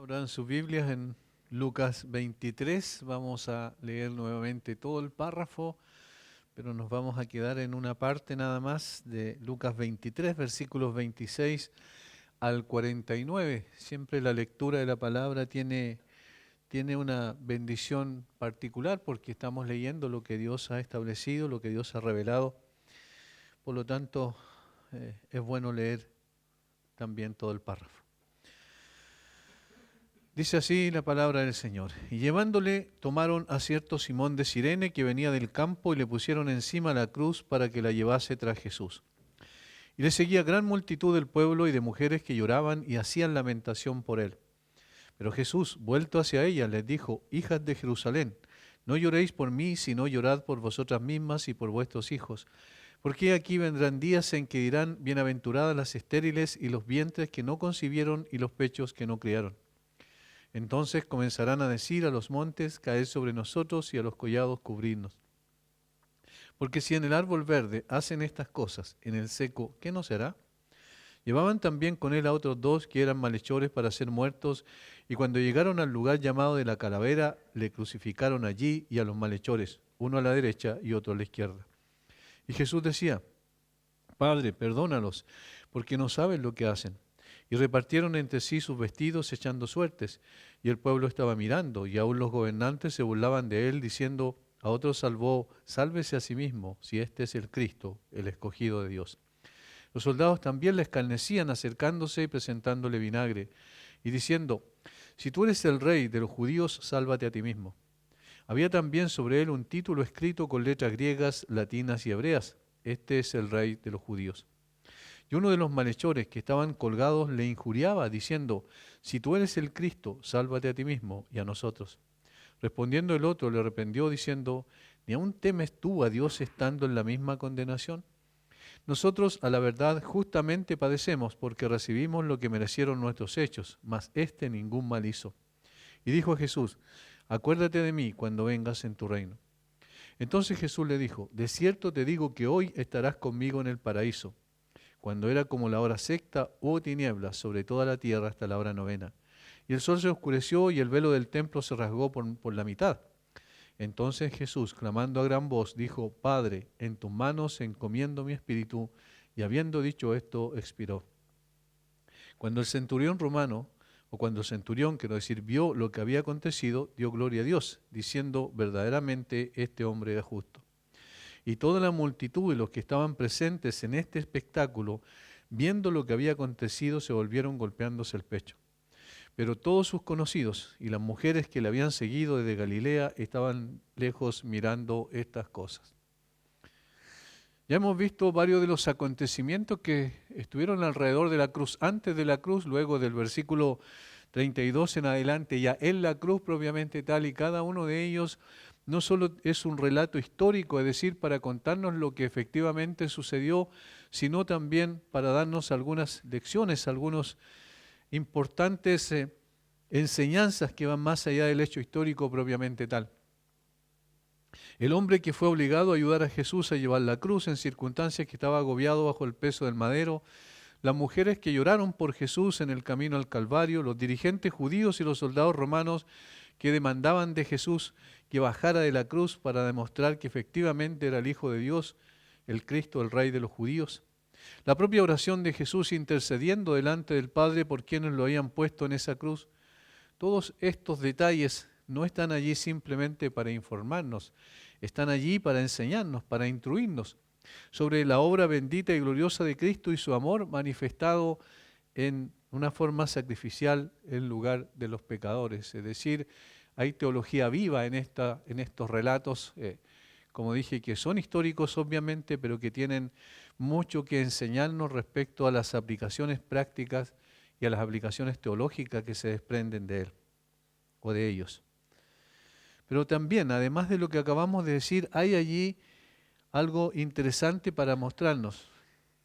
Abran sus Biblias en Lucas 23, vamos a leer nuevamente todo el párrafo, pero nos vamos a quedar en una parte nada más de Lucas 23, versículos 26 al 49. Siempre la lectura de la palabra tiene una bendición particular porque estamos leyendo lo que Dios ha establecido, lo que Dios ha revelado. Por lo tanto, es bueno leer también todo el párrafo. Dice así la palabra del Señor. Y llevándole, tomaron a cierto Simón de Cirene que venía del campo y le pusieron encima la cruz para que la llevase tras Jesús. Y le seguía gran multitud del pueblo y de mujeres que lloraban y hacían lamentación por él. Pero Jesús, vuelto hacia ellas, les dijo: Hijas de Jerusalén, no lloréis por mí, sino llorad por vosotras mismas y por vuestros hijos. Porque aquí vendrán días en que dirán: bienaventuradas las estériles y los vientres que no concibieron y los pechos que no criaron. Entonces comenzarán a decir a los montes: caed sobre nosotros, y a los collados cubrirnos. Porque si en el árbol verde hacen estas cosas, en el seco, ¿qué no será? Llevaban también con él a otros dos que eran malhechores para ser muertos, y cuando llegaron al lugar llamado de la Calavera, le crucificaron allí y a los malhechores, uno a la derecha y otro a la izquierda. Y Jesús decía: Padre, perdónalos, porque no saben lo que hacen. Y repartieron entre sí sus vestidos echando suertes. Y el pueblo estaba mirando, y aún los gobernantes se burlaban de él, diciendo: a otro salvó, sálvese a sí mismo, si este es el Cristo, el escogido de Dios. Los soldados también le escarnecían, acercándose y presentándole vinagre, y diciendo: si tú eres el rey de los judíos, sálvate a ti mismo. Había también sobre él un título escrito con letras griegas, latinas y hebreas: este es el rey de los judíos. Y uno de los malhechores que estaban colgados le injuriaba, diciendo: si tú eres el Cristo, sálvate a ti mismo y a nosotros. Respondiendo el otro, le reprendió, diciendo: ¿ni aún temes tú a Dios estando en la misma condenación? Nosotros, a la verdad, justamente padecemos, porque recibimos lo que merecieron nuestros hechos, mas éste ningún mal hizo. Y dijo a Jesús: acuérdate de mí cuando vengas en tu reino. Entonces Jesús le dijo: de cierto te digo que hoy estarás conmigo en el paraíso. Cuando era como la hora sexta, hubo tinieblas sobre toda la tierra hasta la hora novena. Y el sol se oscureció y el velo del templo se rasgó por la mitad. Entonces Jesús, clamando a gran voz, dijo: Padre, en tus manos encomiendo mi espíritu. Y habiendo dicho esto, expiró. Cuando el centurión romano, o cuando el centurión, quiero decir, vio lo que había acontecido, dio gloria a Dios, diciendo: verdaderamente este hombre era justo. Y toda la multitud de los que estaban presentes en este espectáculo, viendo lo que había acontecido, se volvieron golpeándose el pecho. Pero todos sus conocidos y las mujeres que le habían seguido desde Galilea estaban lejos mirando estas cosas. Ya hemos visto varios de los acontecimientos que estuvieron alrededor de la cruz, antes de la cruz, luego del versículo 32 en adelante, ya en la cruz propiamente tal, y cada uno de ellos no solo es un relato histórico, es decir, para contarnos lo que efectivamente sucedió, sino también para darnos algunas lecciones, algunos importantes enseñanzas que van más allá del hecho histórico propiamente tal. El hombre que fue obligado a ayudar a Jesús a llevar la cruz en circunstancias que estaba agobiado bajo el peso del madero, las mujeres que lloraron por Jesús en el camino al Calvario, los dirigentes judíos y los soldados romanos que demandaban de Jesús que bajara de la cruz para demostrar que efectivamente era el Hijo de Dios, el Cristo, el Rey de los judíos. La propia oración de Jesús intercediendo delante del Padre por quienes lo habían puesto en esa cruz. Todos estos detalles no están allí simplemente para informarnos, están allí para enseñarnos, para instruirnos sobre la obra bendita y gloriosa de Cristo y su amor manifestado en una forma sacrificial en lugar de los pecadores. Es decir, hay teología viva en estos relatos, como dije, que son históricos obviamente, pero que tienen mucho que enseñarnos respecto a las aplicaciones prácticas y a las aplicaciones teológicas que se desprenden de él o de ellos. Pero también, además de lo que acabamos de decir, hay allí algo interesante para mostrarnos.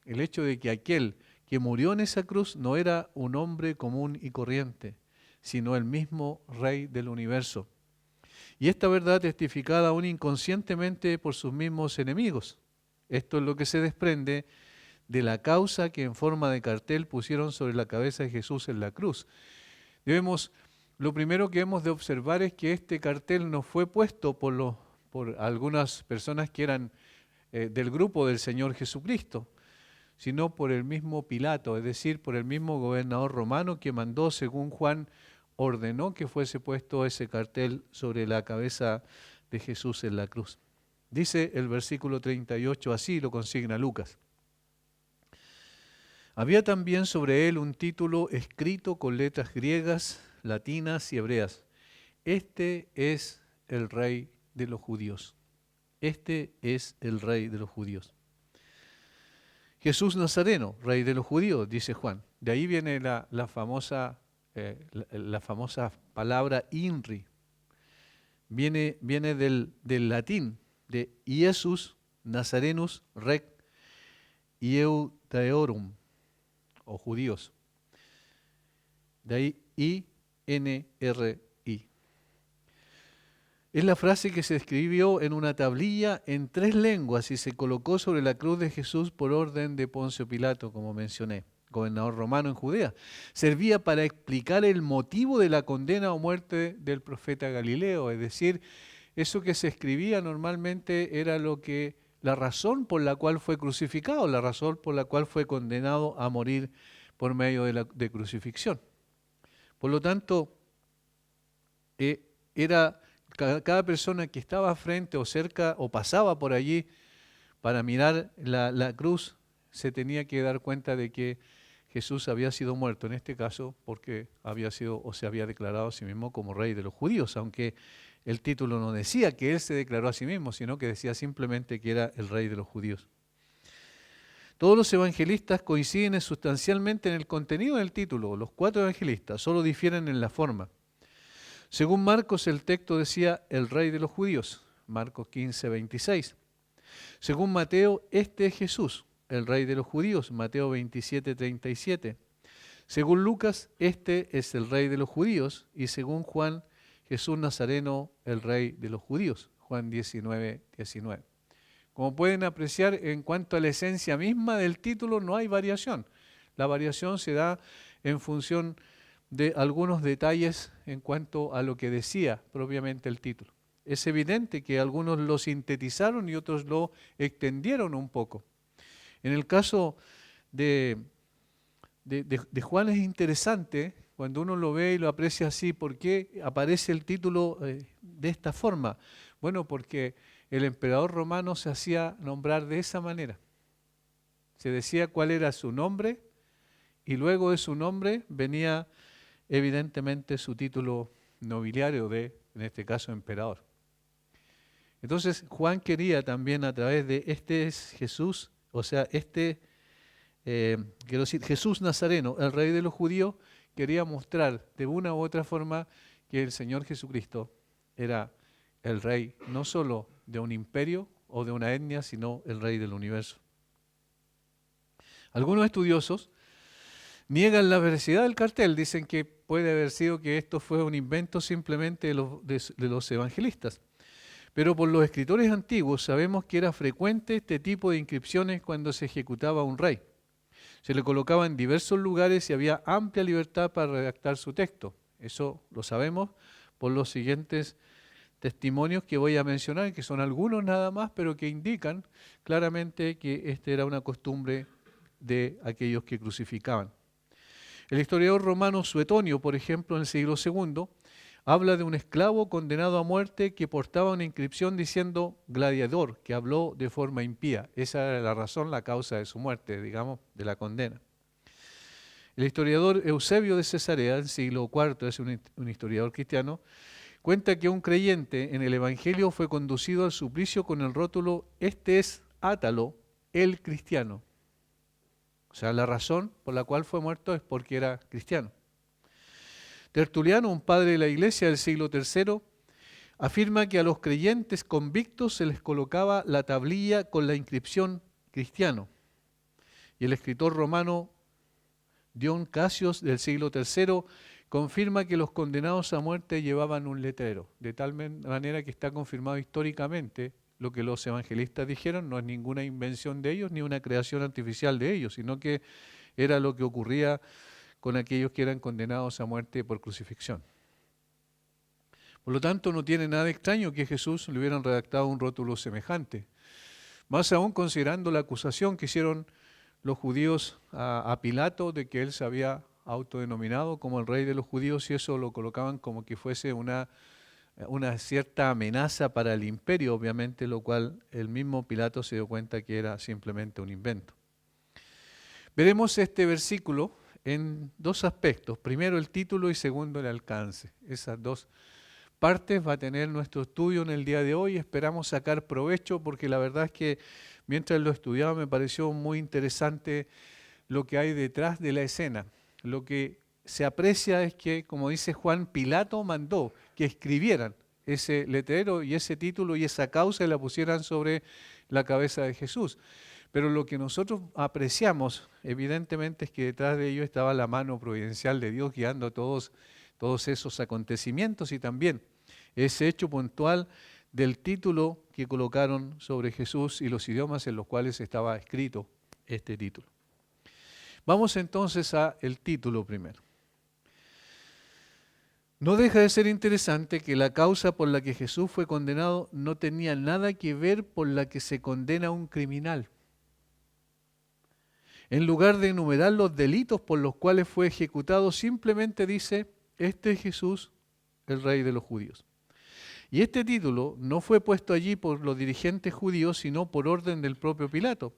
El hecho de que aquel que murió en esa cruz no era un hombre común y corriente, sino el mismo Rey del universo. Y esta verdad testificada aún inconscientemente por sus mismos enemigos. Esto es lo que se desprende de la causa que en forma de cartel pusieron sobre la cabeza de Jesús en la cruz. Debemos lo primero que hemos de observar es que este cartel no fue puesto por algunas personas que eran del grupo del Señor Jesucristo, sino por el mismo Pilato, es decir, por el mismo gobernador romano que mandó, según Juan, ordenó que fuese puesto ese cartel sobre la cabeza de Jesús en la cruz. Dice el versículo 38, así lo consigna Lucas. Había también sobre él un título escrito con letras griegas, latinas y hebreas. Este es el Rey de los judíos. Este es el Rey de los judíos. Jesús Nazareno, Rey de los judíos, dice Juan. De ahí viene la famosa palabra INRI. Viene del latín, de Iesus Nazarenus Rec Ieudaeorum, o judíos. De ahí INRI. Es la frase que se escribió en una tablilla en 3 lenguas y se colocó sobre la cruz de Jesús por orden de Poncio Pilato, como mencioné, gobernador romano en Judea. Servía para explicar el motivo de la condena o muerte del profeta Galileo, es decir, eso que se escribía normalmente era la razón por la cual fue crucificado, la razón por la cual fue condenado a morir por medio de crucifixión. Por lo tanto, cada persona que estaba frente o cerca o pasaba por allí para mirar la cruz se tenía que dar cuenta de que Jesús había sido muerto, en este caso porque había sido o se había declarado a sí mismo como Rey de los judíos, aunque el título no decía que él se declaró a sí mismo, sino que decía simplemente que era el Rey de los judíos. Todos los evangelistas coinciden sustancialmente en el contenido del título. Los 4 evangelistas solo difieren en la forma. Según Marcos, el texto decía el Rey de los judíos, Marcos 15, 26. Según Mateo, este es Jesús, el Rey de los judíos, Mateo 27, 37. Según Lucas, este es el Rey de los judíos. Y según Juan, Jesús Nazareno, el Rey de los judíos, Juan 19, 19. Como pueden apreciar, en cuanto a la esencia misma del título, no hay variación. La variación se da en función de algunos detalles en cuanto a lo que decía propiamente el título. Es evidente que algunos lo sintetizaron y otros lo extendieron un poco. En el caso de Juan es interesante, cuando uno lo ve y lo aprecia así, ¿por qué aparece el título de esta forma? Bueno, porque el emperador romano se hacía nombrar de esa manera. Se decía cuál era su nombre y luego de su nombre venía evidentemente su título nobiliario de, en este caso, emperador. Entonces Juan quería también a través de este es Jesús, o sea, quiero decir, Jesús Nazareno, el Rey de los judíos, quería mostrar de una u otra forma que el Señor Jesucristo era el Rey, no solo de un imperio o de una etnia, sino el Rey del universo. Algunos estudiosos niegan la veracidad del cartel, dicen que puede haber sido que esto fue un invento simplemente de los evangelistas. Pero por los escritores antiguos sabemos que era frecuente este tipo de inscripciones cuando se ejecutaba un rey. Se le colocaba en diversos lugares y había amplia libertad para redactar su texto. Eso lo sabemos por los siguientes testimonios que voy a mencionar, que son algunos nada más, pero que indican claramente que esta era una costumbre de aquellos que crucificaban. El historiador romano Suetonio, por ejemplo, en el siglo II, habla de un esclavo condenado a muerte que portaba una inscripción diciendo gladiador, que habló de forma impía. Esa era la razón, la causa de su muerte, digamos, de la condena. El historiador Eusebio de Cesarea, del siglo IV, es un historiador cristiano, cuenta que un creyente en el Evangelio fue conducido al suplicio con el rótulo este es Átalo, el cristiano. O sea, la razón por la cual fue muerto es porque era cristiano. Tertuliano, un padre de la iglesia del siglo III, afirma que a los creyentes convictos se les colocaba la tablilla con la inscripción cristiano. Y el escritor romano Dion Casios del siglo III confirma que los condenados a muerte llevaban un letrero, de tal manera que está confirmado históricamente. Lo que los evangelistas dijeron no es ninguna invención de ellos ni una creación artificial de ellos, sino que era lo que ocurría con aquellos que eran condenados a muerte por crucifixión. Por lo tanto, no tiene nada extraño que a Jesús le hubieran redactado un rótulo semejante. Más aún considerando la acusación que hicieron los judíos a Pilato de que él se había autodenominado como el rey de los judíos, y eso lo colocaban como que fuese una cierta amenaza para el imperio, obviamente, lo cual el mismo Pilato se dio cuenta que era simplemente un invento. Veremos este versículo en dos aspectos. Primero el título y segundo el alcance. Esas dos partes va a tener nuestro estudio en el día de hoy. Esperamos sacar provecho porque la verdad es que mientras lo estudiaba me pareció muy interesante lo que hay detrás de la escena. Lo que se aprecia es que, como dice Juan, Pilato mandó que escribieran ese letrero y ese título y esa causa y la pusieran sobre la cabeza de Jesús. Pero lo que nosotros apreciamos, evidentemente, es que detrás de ello estaba la mano providencial de Dios guiando todos esos acontecimientos y también ese hecho puntual del título que colocaron sobre Jesús y los idiomas en los cuales estaba escrito este título. Vamos entonces al título primero. No deja de ser interesante que la causa por la que Jesús fue condenado no tenía nada que ver por la que se condena a un criminal. En lugar de enumerar los delitos por los cuales fue ejecutado, simplemente dice, este es Jesús, el rey de los judíos. Y este título no fue puesto allí por los dirigentes judíos, sino por orden del propio Pilato.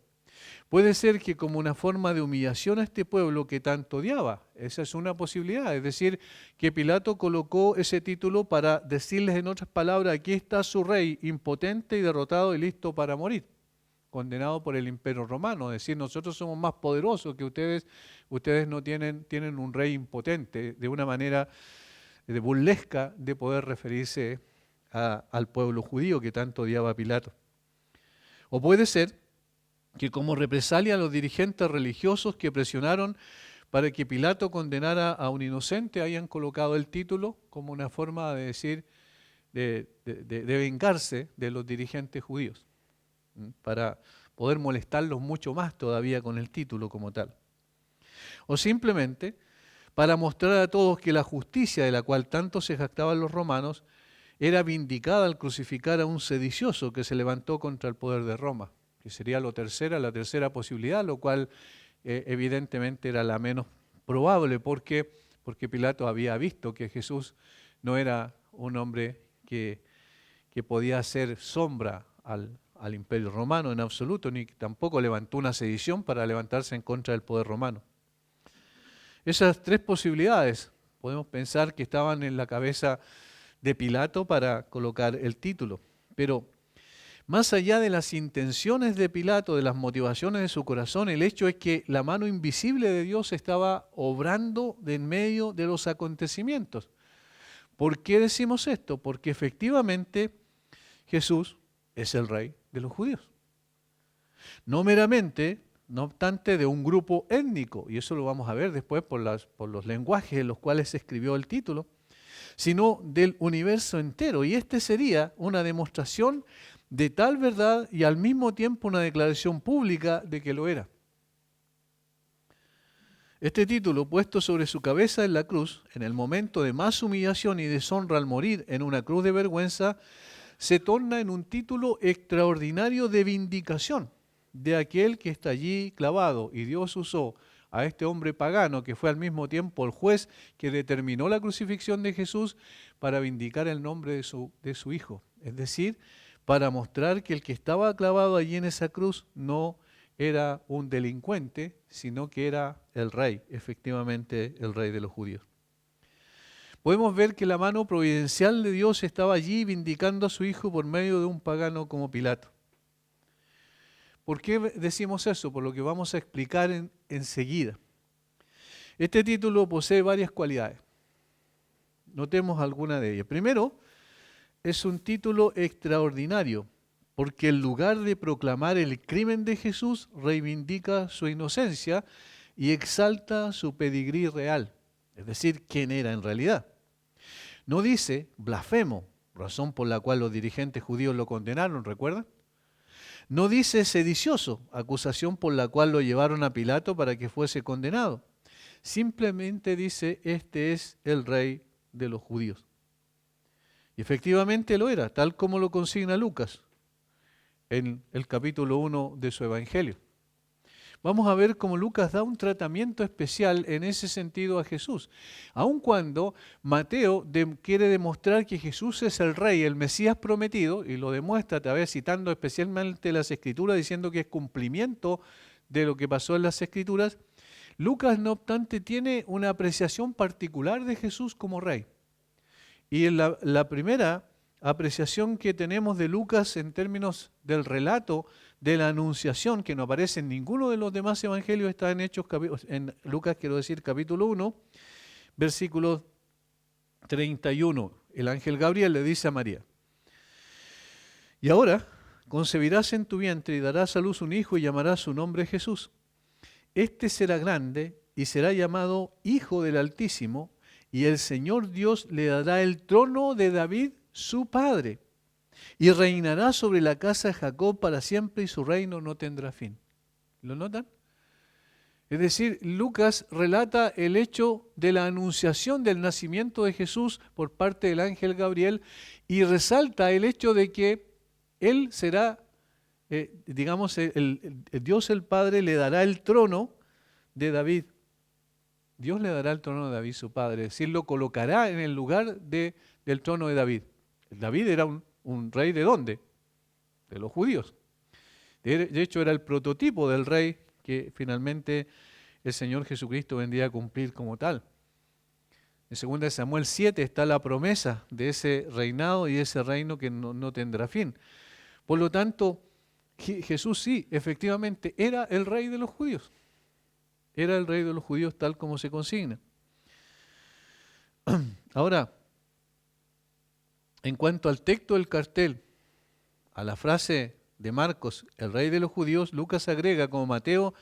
Puede ser que como una forma de humillación a este pueblo que tanto odiaba. Esa es una posibilidad. Es decir, que Pilato colocó ese título para decirles en otras palabras, aquí está su rey, impotente y derrotado y listo para morir, condenado por el Imperio Romano. Es decir, nosotros somos más poderosos que ustedes no tienen un rey impotente, de una manera burlesca de poder referirse al pueblo judío que tanto odiaba a Pilato. O puede ser que como represalia a los dirigentes religiosos que presionaron para que Pilato condenara a un inocente, hayan colocado el título como una forma de decir, de vengarse de los dirigentes judíos, para poder molestarlos mucho más todavía con el título como tal. O simplemente para mostrar a todos que la justicia de la cual tanto se jactaban los romanos era vindicada al crucificar a un sedicioso que se levantó contra el poder de Roma, que sería la tercera posibilidad, lo cual evidentemente era la menos probable porque Pilato había visto que Jesús no era un hombre que podía hacer sombra al Imperio Romano en absoluto, ni tampoco levantó una sedición para levantarse en contra del poder romano. Esas tres posibilidades podemos pensar que estaban en la cabeza de Pilato para colocar el título, pero más allá de las intenciones de Pilato, de las motivaciones de su corazón, el hecho es que la mano invisible de Dios estaba obrando de en medio de los acontecimientos. ¿Por qué decimos esto? Porque efectivamente Jesús es el rey de los judíos. No meramente, no obstante, de un grupo étnico, y eso lo vamos a ver después por los lenguajes en los cuales se escribió el título, sino del universo entero. Y este sería una demostración de tal verdad y al mismo tiempo una declaración pública de que lo era. Este título puesto sobre su cabeza en la cruz, en el momento de más humillación y deshonra al morir en una cruz de vergüenza, se torna en un título extraordinario de vindicación de aquel que está allí clavado. Y Dios usó a este hombre pagano, que fue al mismo tiempo el juez que determinó la crucifixión de Jesús, para vindicar el nombre de su Hijo. Es decir, para mostrar que el que estaba clavado allí en esa cruz no era un delincuente, sino que era el rey, efectivamente el rey de los judíos. Podemos ver que la mano providencial de Dios estaba allí vindicando a su Hijo por medio de un pagano como Pilato. ¿Por qué decimos eso? Por lo que vamos a explicar enseguida. Este título posee varias cualidades. Notemos alguna de ellas. Primero, es un título extraordinario, porque en lugar de proclamar el crimen de Jesús, reivindica su inocencia y exalta su pedigrí real, es decir, quién era en realidad. No dice blasfemo, razón por la cual los dirigentes judíos lo condenaron, ¿recuerdan? No dice sedicioso, acusación por la cual lo llevaron a Pilato para que fuese condenado. Simplemente dice, este es el rey de los judíos. Y efectivamente lo era, tal como lo consigna Lucas en el capítulo 1 de su Evangelio. Vamos a ver cómo Lucas da un tratamiento especial en ese sentido a Jesús. Aun cuando Mateo quiere demostrar que Jesús es el Rey, el Mesías prometido, y lo demuestra a través citando especialmente las Escrituras, diciendo que es cumplimiento de lo que pasó en las Escrituras, Lucas, no obstante, tiene una apreciación particular de Jesús como Rey. Y la primera apreciación que tenemos de Lucas en términos del relato de la anunciación, que no aparece en ninguno de los demás evangelios, está en Hechos, en Lucas, quiero decir, capítulo 1, versículo 31. El ángel Gabriel le dice a María: y ahora concebirás en tu vientre y darás a luz un hijo y llamarás su nombre Jesús. Este será grande y será llamado Hijo del Altísimo, y el Señor Dios le dará el trono de David, su padre, y reinará sobre la casa de Jacob para siempre, y su reino no tendrá fin. ¿Lo notan? Es decir, Lucas relata el hecho de la anunciación del nacimiento de Jesús por parte del ángel Gabriel y resalta el hecho de que él será, Dios el Padre le dará el trono de David. Dios le dará el trono de David, su padre, es decir, lo colocará en el lugar del trono de David. David era un rey ¿de dónde? De los judíos. De hecho, era el prototipo del rey que finalmente el Señor Jesucristo vendría a cumplir como tal. En 2 Samuel 7 está la promesa de ese reinado y ese reino que no tendrá fin. Por lo tanto, Jesús sí, efectivamente, era el rey de los judíos. Era el rey de los judíos tal como se consigna. Ahora, en cuanto al texto del cartel, a la frase de Marcos, el rey de los judíos, Lucas agrega como Mateo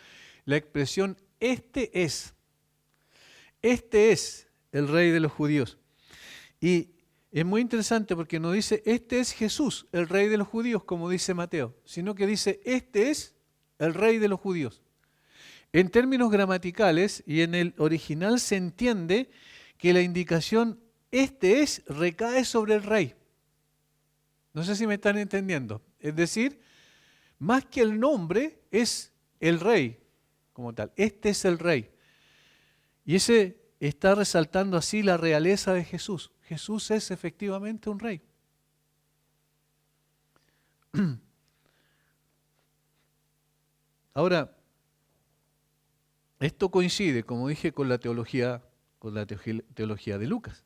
la expresión este es el rey de los judíos. Y es muy interesante porque no dice este es Jesús, el rey de los judíos, como dice Mateo, sino que dice este es el rey de los judíos. En términos gramaticales y en el original se entiende que la indicación este es recae sobre el rey. No sé si me están entendiendo. Es decir, más que el nombre es el rey como tal. Este es el rey. Y ese está resaltando así la realeza de Jesús. Jesús es efectivamente un rey. Ahora, esto coincide, como dije, con la teología de Lucas.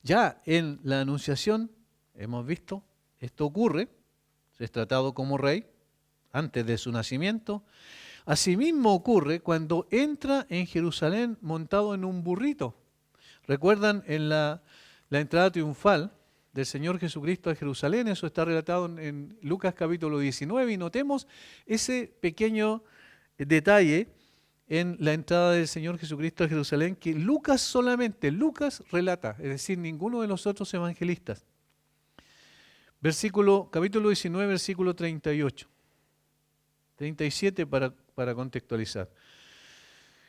Ya en la Anunciación hemos visto, esto ocurre, es tratado como rey antes de su nacimiento. Asimismo ocurre cuando entra en Jerusalén montado en un burrito. ¿Recuerdan en la entrada triunfal del Señor Jesucristo a Jerusalén? Eso está relatado en Lucas capítulo 19 y notemos ese pequeño detalle en la entrada del Señor Jesucristo a Jerusalén que solamente Lucas relata, es decir, ninguno de los otros evangelistas. Capítulo 19, versículo 38. 37 para contextualizar.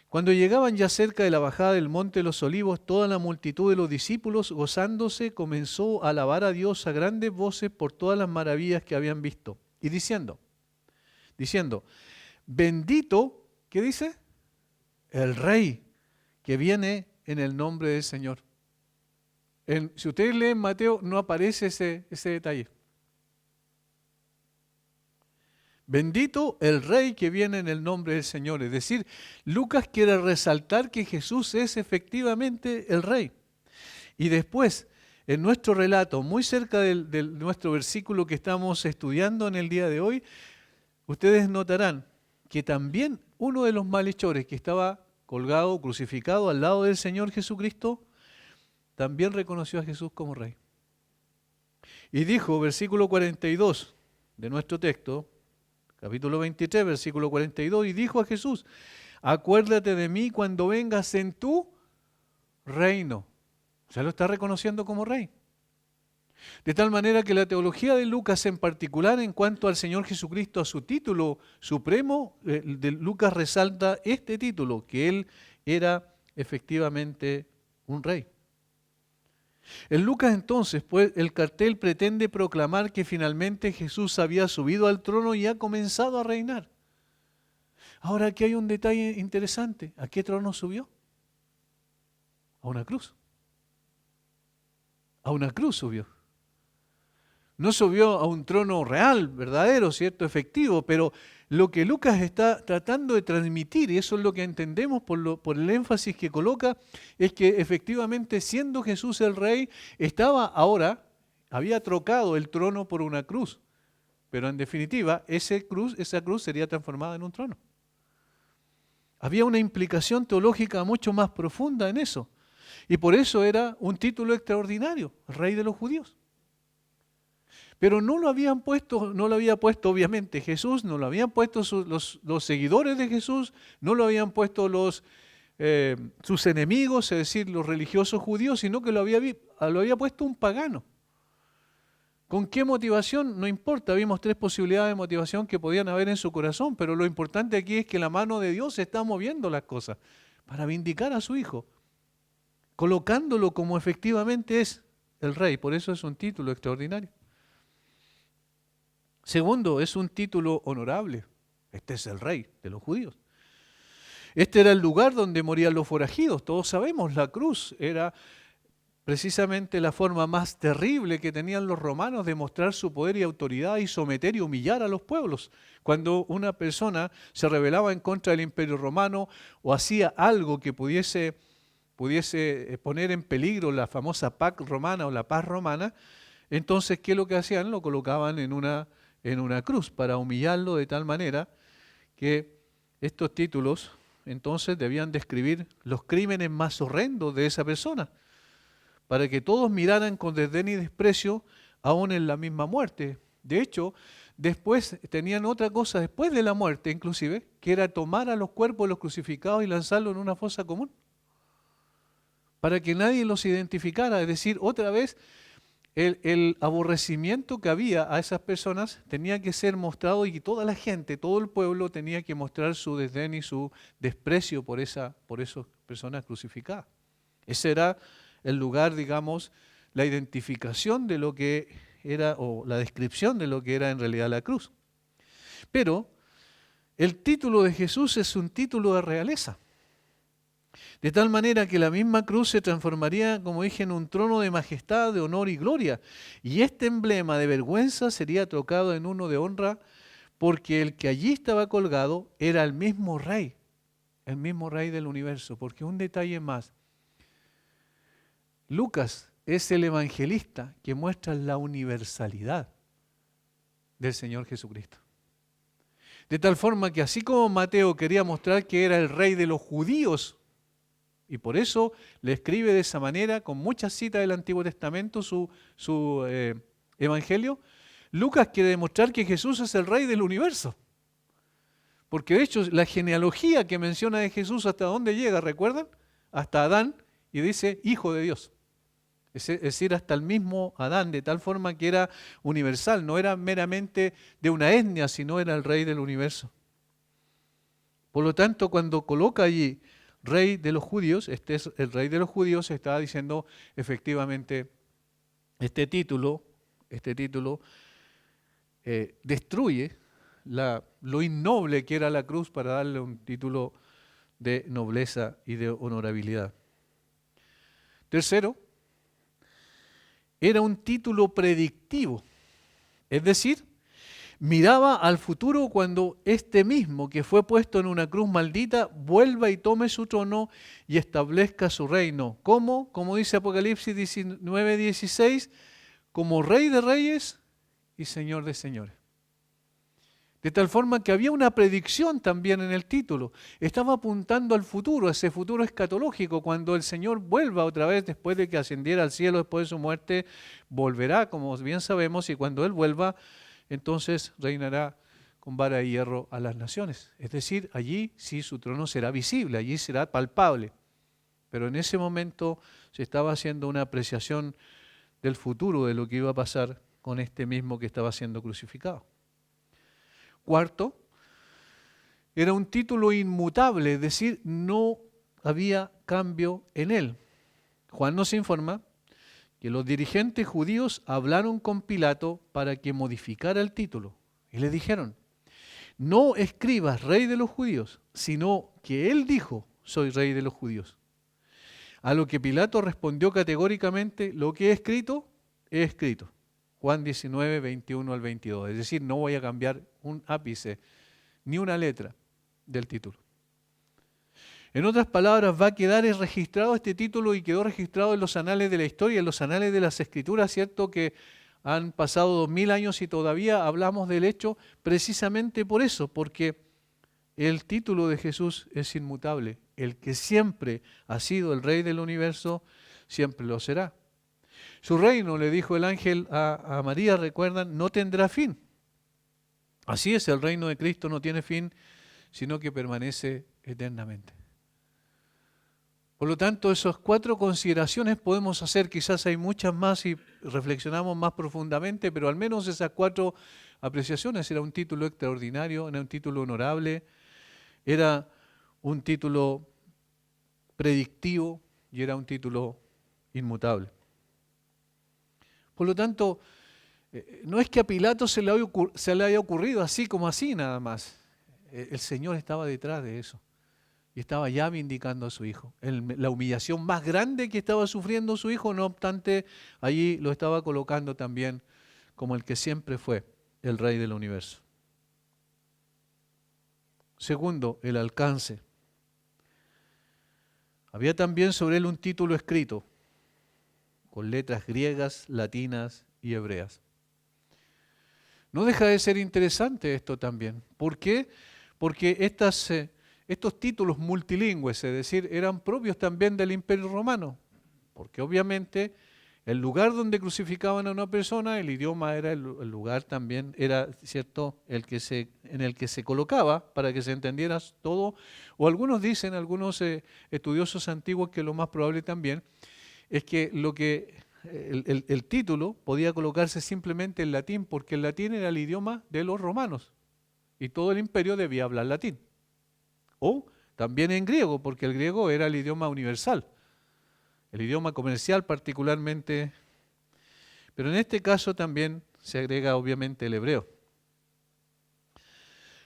Cuando llegaban ya cerca de la bajada del monte de los olivos, toda la multitud de los discípulos, gozándose, comenzó a alabar a Dios a grandes voces por todas las maravillas que habían visto. Y diciendo, bendito, ¿qué dice? El Rey que viene en el nombre del Señor. Si ustedes leen Mateo, no aparece ese detalle. Bendito el Rey que viene en el nombre del Señor. Es decir, Lucas quiere resaltar que Jesús es efectivamente el Rey. Y después, en nuestro relato, muy cerca de nuestro versículo que estamos estudiando en el día de hoy, ustedes notarán que también uno de los malhechores que estaba colgado, crucificado al lado del Señor Jesucristo, también reconoció a Jesús como Rey. Y dijo, versículo 42 de nuestro texto, capítulo 23, versículo 42, y dijo a Jesús, acuérdate de mí cuando vengas en tu reino. O sea, lo está reconociendo como Rey. De tal manera que la teología de Lucas en particular en cuanto al Señor Jesucristo, a su título supremo, de Lucas resalta este título, que Él era efectivamente un Rey. En Lucas entonces, pues, el cartel pretende proclamar que finalmente Jesús había subido al trono y ha comenzado a reinar. Ahora aquí hay un detalle interesante. ¿A qué trono subió? A una cruz. A una cruz subió. No subió a un trono real, verdadero, cierto, efectivo, pero lo que Lucas está tratando de transmitir, y eso es lo que entendemos por el énfasis que coloca, es que efectivamente siendo Jesús el rey, había trocado el trono por una cruz, pero en definitiva esa cruz sería transformada en un trono. Había una implicación teológica mucho más profunda en eso, y por eso era un título extraordinario, rey de los judíos. Pero no lo había puesto obviamente Jesús, no lo habían puesto los seguidores de Jesús, no lo habían puesto sus enemigos, es decir, los religiosos judíos, sino que lo había puesto un pagano. ¿Con qué motivación? No importa, vimos 3 posibilidades de motivación que podían haber en su corazón, pero lo importante aquí es que la mano de Dios está moviendo las cosas para vindicar a su Hijo, colocándolo como efectivamente es el rey, por eso es un título extraordinario. Segundo, es un título honorable. Este es el rey de los judíos. Este era el lugar donde morían los forajidos. Todos sabemos, la cruz era precisamente la forma más terrible que tenían los romanos de mostrar su poder y autoridad y someter y humillar a los pueblos. Cuando una persona se rebelaba en contra del imperio romano o hacía algo que pudiese poner en peligro la famosa Pax Romana o la paz romana, entonces, ¿qué es lo que hacían? Lo colocaban en una cruz para humillarlo de tal manera que estos títulos entonces debían describir los crímenes más horrendos de esa persona, para que todos miraran con desdén y desprecio aún en la misma muerte. De hecho, después tenían otra cosa, después de la muerte inclusive, que era tomar a los cuerpos de los crucificados y lanzarlos en una fosa común, para que nadie los identificara, es decir, otra vez el aborrecimiento que había a esas personas tenía que ser mostrado y toda la gente, todo el pueblo tenía que mostrar su desdén y su desprecio por esas personas crucificadas. Ese era el lugar, digamos, la identificación de lo que era o la descripción de lo que era en realidad la cruz. Pero el título de Jesús es un título de realeza. De tal manera que la misma cruz se transformaría, como dije, en un trono de majestad, de honor y gloria. Y este emblema de vergüenza sería trocado en uno de honra, porque el que allí estaba colgado era el mismo rey del universo. Porque un detalle más, Lucas es el evangelista que muestra la universalidad del Señor Jesucristo. De tal forma que así como Mateo quería mostrar que era el rey de los judíos, y por eso le escribe de esa manera, con muchas citas del Antiguo Testamento, su evangelio, Lucas quiere demostrar que Jesús es el rey del universo. Porque de hecho la genealogía que menciona de Jesús, ¿hasta dónde llega? ¿Recuerdan? Hasta Adán, y dice hijo de Dios. Es decir, hasta el mismo Adán, de tal forma que era universal, no era meramente de una etnia, sino era el rey del universo. Por lo tanto, cuando coloca allí rey de los judíos, este es el rey de los judíos, está diciendo efectivamente este título destruye lo innoble que era la cruz para darle un título de nobleza y de honorabilidad. Tercero, era un título predictivo, es decir, miraba al futuro cuando este mismo que fue puesto en una cruz maldita vuelva y tome su trono y establezca su reino. ¿Cómo? Como dice Apocalipsis 19:16, como Rey de Reyes y Señor de Señores. De tal forma que había una predicción también en el título. Estaba apuntando al futuro, ese futuro escatológico, cuando el Señor vuelva otra vez después de que ascendiera al cielo, después de su muerte, volverá, como bien sabemos, y cuando Él vuelva, entonces reinará con vara de hierro a las naciones. Es decir, allí sí su trono será visible, allí será palpable. Pero en ese momento se estaba haciendo una apreciación del futuro, de lo que iba a pasar con este mismo que estaba siendo crucificado. Cuarto, era un título inmutable, es decir, no había cambio en él. Juan nos informa que los dirigentes judíos hablaron con Pilato para que modificara el título. Y le dijeron, no escribas rey de los judíos, sino que él dijo, soy rey de los judíos. A lo que Pilato respondió categóricamente, lo que he escrito, he escrito. Juan 19, 21 al 22. Es decir, no voy a cambiar un ápice, ni una letra del título. En otras palabras, va a quedar registrado este título y quedó registrado en los anales de la historia, en los anales de las Escrituras, ¿cierto? Que han pasado 2000 años y todavía hablamos del hecho precisamente por eso, porque el título de Jesús es inmutable. El que siempre ha sido el Rey del universo, siempre lo será. Su reino, le dijo el ángel a María, recuerdan, no tendrá fin. Así es, el reino de Cristo no tiene fin, sino que permanece eternamente. Por lo tanto, esas 4 consideraciones podemos hacer, quizás hay muchas más y reflexionamos más profundamente, pero al menos esas 4 apreciaciones. Era un título extraordinario, era un título honorable, era un título predictivo y era un título inmutable. Por lo tanto, no es que a Pilato se le haya ocurrido así como así nada más. El Señor estaba detrás de eso y estaba ya vindicando a su hijo. La humillación más grande que estaba sufriendo su hijo, no obstante, allí lo estaba colocando también como el que siempre fue el Rey del universo. Segundo, el alcance. Había también sobre él un título escrito con letras griegas, latinas y hebreas. No deja de ser interesante esto también. ¿Por qué? Porque estos títulos multilingües, es decir, eran propios también del Imperio Romano. Porque obviamente el lugar donde crucificaban a una persona, el idioma era el lugar también, era cierto, en el que se colocaba para que se entendiera todo. O algunos dicen, algunos estudiosos antiguos, que lo más probable también es que el título podía colocarse simplemente en latín, porque el latín era el idioma de los romanos y todo el imperio debía hablar latín. O también en griego, porque el griego era el idioma universal, el idioma comercial particularmente, pero en este caso también se agrega obviamente el hebreo.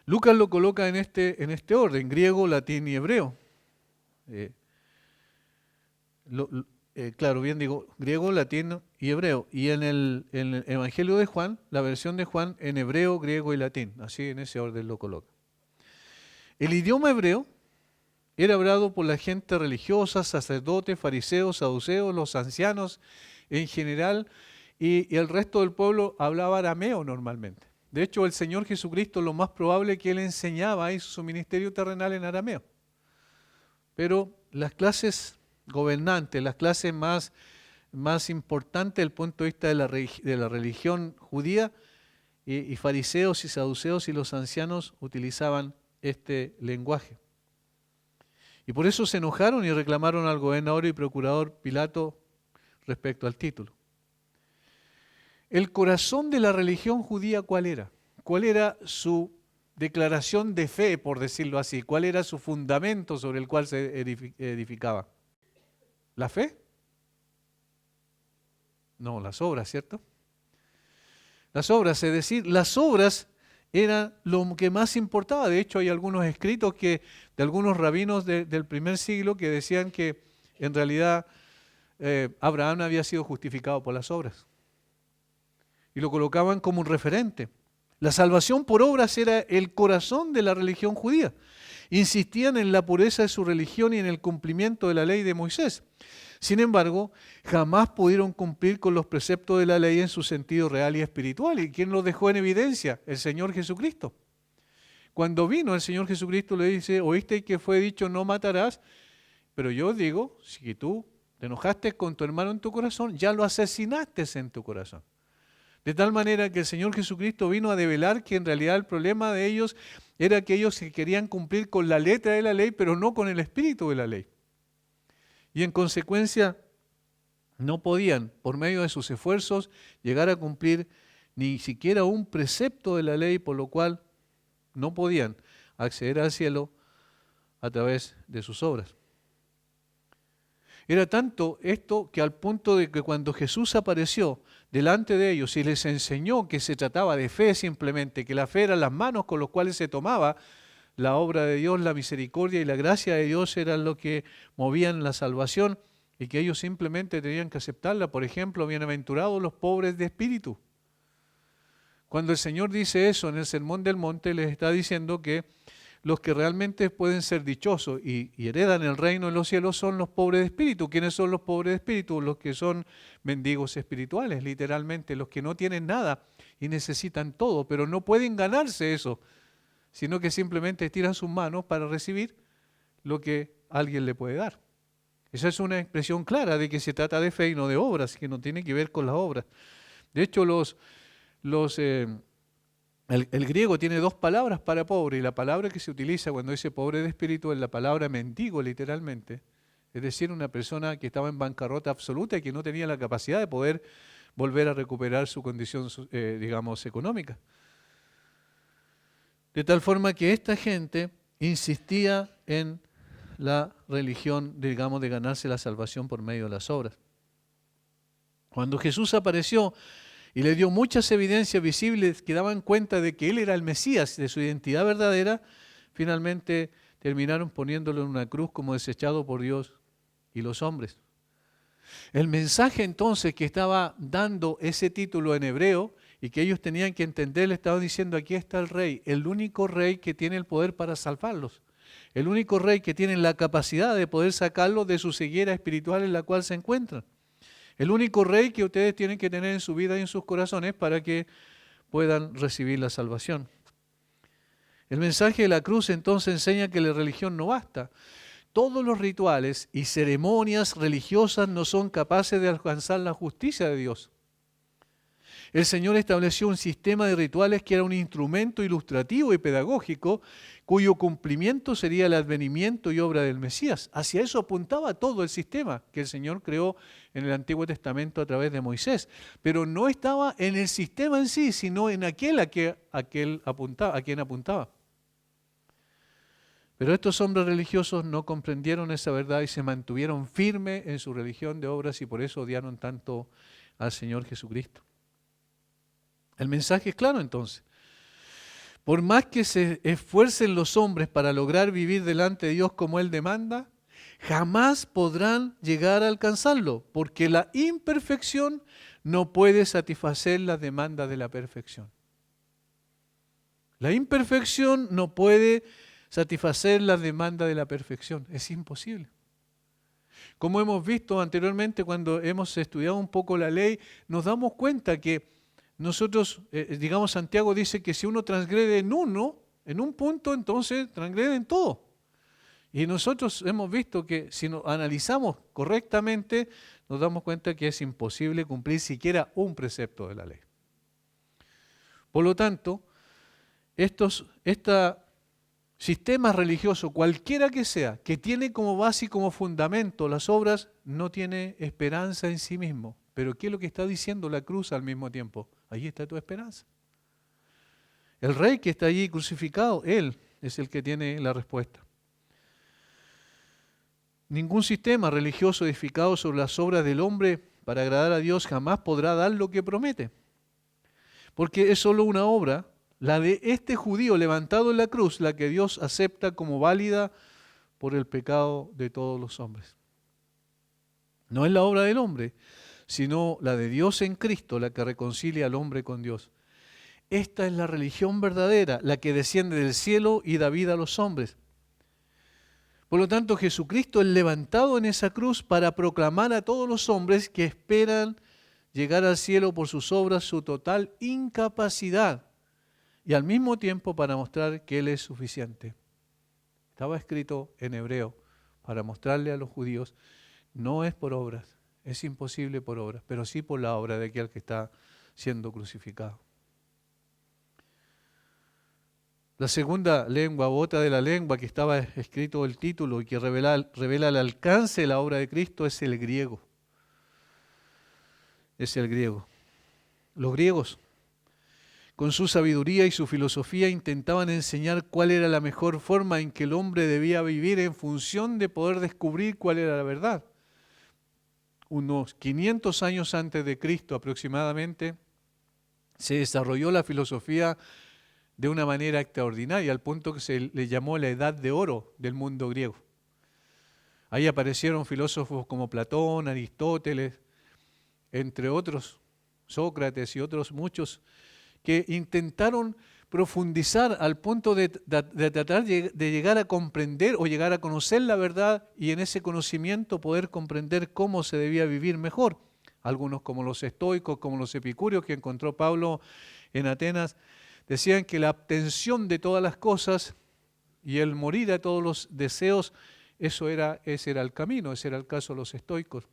Lucas lo coloca en este orden, griego, latín y hebreo. Claro, bien digo, griego, latín y hebreo. Y en el Evangelio de Juan, la versión de Juan, en hebreo, griego y latín. Así en ese orden lo coloca. El idioma hebreo era hablado por la gente religiosa, sacerdotes, fariseos, saduceos, los ancianos en general, y el resto del pueblo hablaba arameo normalmente. De hecho, el Señor Jesucristo, lo más probable es que Él enseñaba, hizo su ministerio terrenal en arameo. Pero las clases gobernantes, las clases más importantes desde el punto de vista de la religión judía, y fariseos y saduceos y los ancianos utilizaban este lenguaje. Y por eso se enojaron y reclamaron al gobernador y procurador Pilato respecto al título. El corazón de la religión judía, ¿cuál era? ¿Cuál era su declaración de fe, por decirlo así? ¿Cuál era su fundamento sobre el cual se edificaba? ¿La fe? No, las obras, ¿cierto? Las obras, es decir, las obras eran lo que más importaba. De hecho, hay algunos escritos de algunos rabinos del primer siglo que decían que en realidad Abraham había sido justificado por las obras. Y lo colocaban como un referente. La salvación por obras era el corazón de la religión judía. Insistían en la pureza de su religión y en el cumplimiento de la ley de Moisés. Sin embargo, jamás pudieron cumplir con los preceptos de la ley en su sentido real y espiritual. ¿Y quién los dejó en evidencia? El Señor Jesucristo. Cuando vino el Señor Jesucristo le dice, oíste que fue dicho no matarás, pero yo digo, si tú te enojaste con tu hermano en tu corazón, ya lo asesinaste en tu corazón. De tal manera que el Señor Jesucristo vino a develar que en realidad el problema de ellos era que ellos querían cumplir con la letra de la ley, pero no con el espíritu de la ley. Y en consecuencia no podían, por medio de sus esfuerzos, llegar a cumplir ni siquiera un precepto de la ley, por lo cual no podían acceder al cielo a través de sus obras. Era tanto esto que al punto de que cuando Jesús apareció delante de ellos y les enseñó que se trataba de fe simplemente, que la fe eran las manos con las cuales se tomaba la obra de Dios, la misericordia y la gracia de Dios eran lo que movían la salvación y que ellos simplemente tenían que aceptarla. Por ejemplo, bienaventurados los pobres de espíritu. Cuando el Señor dice eso en el Sermón del Monte, les está diciendo que los que realmente pueden ser dichosos y heredan el reino de los cielos son los pobres de espíritu. ¿Quiénes son los pobres de espíritu? Los que son mendigos espirituales, literalmente, los que no tienen nada y necesitan todo, pero no pueden ganarse eso, sino que simplemente tiran sus manos para recibir lo que alguien le puede dar. Esa es una expresión clara de que se trata de fe y no de obras, que no tiene que ver con las obras. De hecho, el griego tiene dos palabras para pobre, y la palabra que se utiliza cuando dice pobre de espíritu es la palabra mendigo, literalmente. Es decir, una persona que estaba en bancarrota absoluta y que no tenía la capacidad de poder volver a recuperar su condición, digamos, económica. De tal forma que esta gente insistía en la religión, digamos, de ganarse la salvación por medio de las obras. Cuando Jesús apareció y le dio muchas evidencias visibles que daban cuenta de que Él era el Mesías, de su identidad verdadera, finalmente terminaron poniéndolo en una cruz como desechado por Dios y los hombres. El mensaje entonces que estaba dando ese título en hebreo y que ellos tenían que entender, le estaban diciendo: aquí está el Rey, el único Rey que tiene el poder para salvarlos, el único Rey que tiene la capacidad de poder sacarlos de su ceguera espiritual en la cual se encuentran. El único Rey que ustedes tienen que tener en su vida y en sus corazones para que puedan recibir la salvación. El mensaje de la cruz entonces enseña que la religión no basta. Todos los rituales y ceremonias religiosas no son capaces de alcanzar la justicia de Dios. El Señor estableció un sistema de rituales que era un instrumento ilustrativo y pedagógico, cuyo cumplimiento sería el advenimiento y obra del Mesías. Hacia eso apuntaba todo el sistema que el Señor creó en el Antiguo Testamento a través de Moisés. Pero no estaba en el sistema en sí, sino en aquel a quien apuntaba. Pero estos hombres religiosos no comprendieron esa verdad y se mantuvieron firmes en su religión de obras y por eso odiaron tanto al Señor Jesucristo. El mensaje es claro entonces. Por más que se esfuercen los hombres para lograr vivir delante de Dios como Él demanda, jamás podrán llegar a alcanzarlo, porque la imperfección no puede satisfacer las demandas de la perfección. La imperfección no puede satisfacer las demandas de la perfección. Es imposible. Como hemos visto anteriormente cuando hemos estudiado un poco la ley, nos damos cuenta que nosotros, digamos, Santiago dice que si uno transgrede en un punto, entonces transgrede en todo. Y nosotros hemos visto que si nos analizamos correctamente, nos damos cuenta que es imposible cumplir siquiera un precepto de la ley. Por lo tanto, este sistema religioso, cualquiera que sea, que tiene como base y como fundamento las obras, no tiene esperanza en sí mismo. Pero ¿qué es lo que está diciendo la cruz al mismo tiempo? Allí está tu esperanza. El Rey que está allí crucificado, Él es el que tiene la respuesta. Ningún sistema religioso edificado sobre las obras del hombre para agradar a Dios jamás podrá dar lo que promete. Porque es solo una obra, la de este judío levantado en la cruz, la que Dios acepta como válida por el pecado de todos los hombres. No es la obra del hombre, sino la de Dios en Cristo, la que reconcilia al hombre con Dios. Esta es la religión verdadera, la que desciende del cielo y da vida a los hombres. Por lo tanto, Jesucristo es levantado en esa cruz para proclamar a todos los hombres que esperan llegar al cielo por sus obras su total incapacidad y al mismo tiempo para mostrar que Él es suficiente. Estaba escrito en hebreo para mostrarle a los judíos, no es por obras. Es imposible por obras, pero sí por la obra de aquel que está siendo crucificado. La segunda lengua, otra de la lengua que estaba escrito el título y que revela el alcance de la obra de Cristo es el griego. Es el griego. Los griegos, con su sabiduría y su filosofía, intentaban enseñar cuál era la mejor forma en que el hombre debía vivir en función de poder descubrir cuál era la verdad. unos 500 años antes de Cristo aproximadamente, se desarrolló la filosofía de una manera extraordinaria, al punto que se le llamó la edad de oro del mundo griego. Ahí aparecieron filósofos como Platón, Aristóteles, entre otros, Sócrates y otros muchos, que intentaron profundizar al punto de tratar de llegar a comprender o llegar a conocer la verdad y en ese conocimiento poder comprender cómo se debía vivir mejor. Algunos como los estoicos, como los epicúreos que encontró Pablo en Atenas, decían que la abstención de todas las cosas y el morir a todos los deseos, ese era el camino, ese era el caso de los estoicos.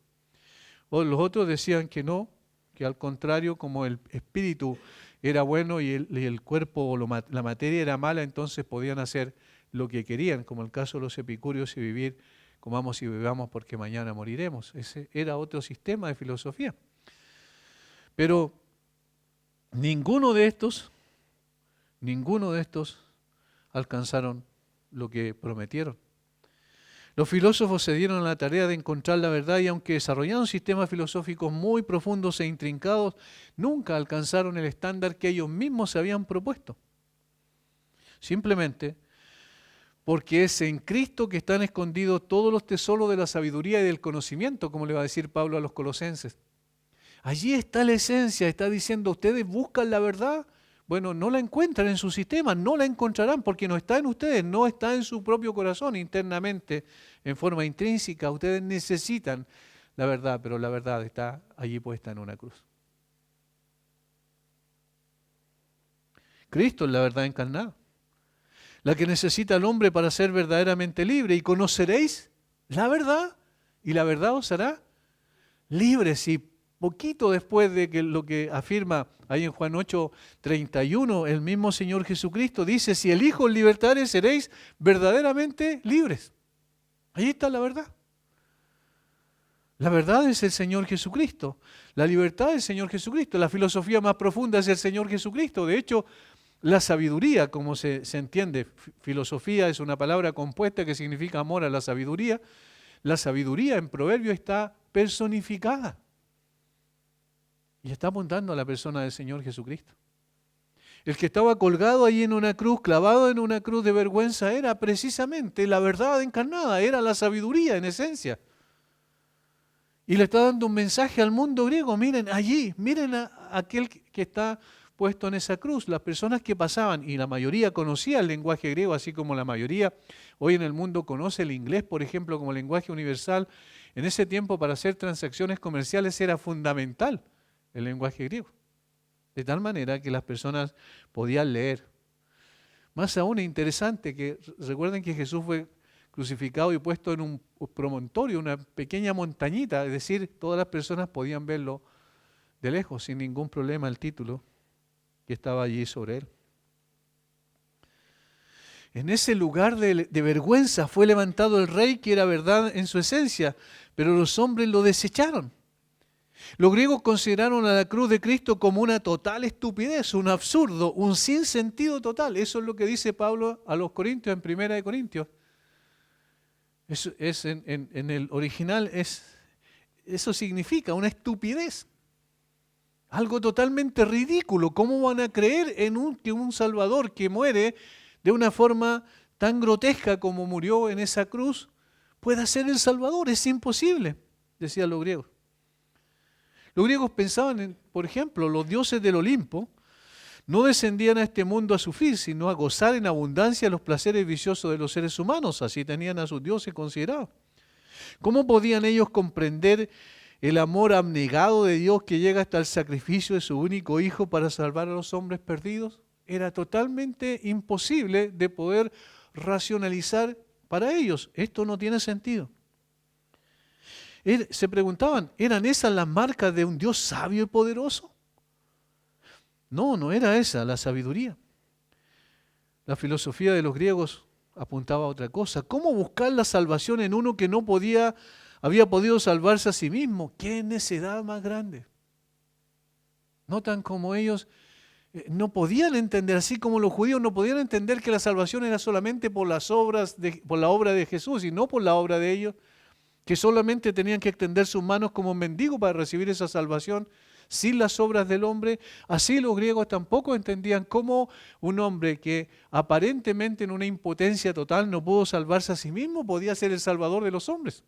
O los otros decían que no, que al contrario, como el espíritu era bueno y el cuerpo o la materia era mala, entonces podían hacer lo que querían, como el caso de los epicúreos, y vivir, comamos y bebamos porque mañana moriremos. Ese era otro sistema de filosofía. Pero ninguno de estos alcanzaron lo que prometieron. Los filósofos se dieron a la tarea de encontrar la verdad y aunque desarrollaron sistemas filosóficos muy profundos e intrincados, nunca alcanzaron el estándar que ellos mismos se habían propuesto. Simplemente porque es en Cristo que están escondidos todos los tesoros de la sabiduría y del conocimiento, como le va a decir Pablo a los colosenses. Allí está la esencia, está diciendo, ustedes buscan la verdad. Bueno, no la encuentran en su sistema, no la encontrarán porque no está en ustedes, no está en su propio corazón internamente, en forma intrínseca. Ustedes necesitan la verdad, pero la verdad está allí puesta en una cruz. Cristo es la verdad encarnada, la que necesita el hombre para ser verdaderamente libre. Y conoceréis la verdad y la verdad os hará libres. Y poquito después de que lo que afirma ahí en Juan 8:31, el mismo Señor Jesucristo dice, si el Hijo os libertare, seréis verdaderamente libres. Ahí está la verdad. La verdad es el Señor Jesucristo. La libertad es el Señor Jesucristo. La filosofía más profunda es el Señor Jesucristo. De hecho, la sabiduría, como se entiende, filosofía es una palabra compuesta que significa amor a la sabiduría. La sabiduría en Proverbios está personificada. Y está apuntando a la persona del Señor Jesucristo. El que estaba colgado ahí en una cruz, clavado en una cruz de vergüenza, era precisamente la verdad encarnada, era la sabiduría en esencia. Y le está dando un mensaje al mundo griego, miren allí, miren a aquel que está puesto en esa cruz. Las personas que pasaban, y la mayoría conocía el lenguaje griego, así como la mayoría hoy en el mundo conoce el inglés, por ejemplo, como lenguaje universal. En ese tiempo para hacer transacciones comerciales era fundamental el lenguaje griego, de tal manera que las personas podían leer. Más aún es interesante que recuerden que Jesús fue crucificado y puesto en un promontorio, una pequeña montañita, es decir, todas las personas podían verlo de lejos sin ningún problema el título que estaba allí sobre él. En ese lugar de vergüenza fue levantado el rey que era verdad en su esencia, pero los hombres lo desecharon. Los griegos consideraron a la cruz de Cristo como una total estupidez, un absurdo, un sinsentido total. Eso es lo que dice Pablo a los Corintios en 1 Corintios. En el original eso significa una estupidez. Algo totalmente ridículo. ¿Cómo van a creer que un Salvador que muere de una forma tan grotesca como murió en esa cruz pueda ser el Salvador? Es imposible, decían los griegos. Los griegos pensaban, por ejemplo, los dioses del Olimpo no descendían a este mundo a sufrir, sino a gozar en abundancia los placeres viciosos de los seres humanos. Así tenían a sus dioses considerados. ¿Cómo podían ellos comprender el amor abnegado de Dios que llega hasta el sacrificio de su único Hijo para salvar a los hombres perdidos? Era totalmente imposible de poder racionalizar para ellos. Esto no tiene sentido. Se preguntaban, ¿eran esas las marcas de un Dios sabio y poderoso? No, no era esa la sabiduría. La filosofía de los griegos apuntaba a otra cosa. ¿Cómo buscar la salvación en uno que no había podido salvarse a sí mismo? ¡Qué necedad más grande! Notan como ellos no podían entender, así como los judíos no podían entender que la salvación era solamente por la obra de Jesús y no por la obra de ellos. que solamente tenían que extender sus manos como un mendigo para recibir esa salvación sin las obras del hombre. Así los griegos tampoco entendían cómo un hombre que aparentemente en una impotencia total no pudo salvarse a sí mismo podía ser el salvador de los hombres.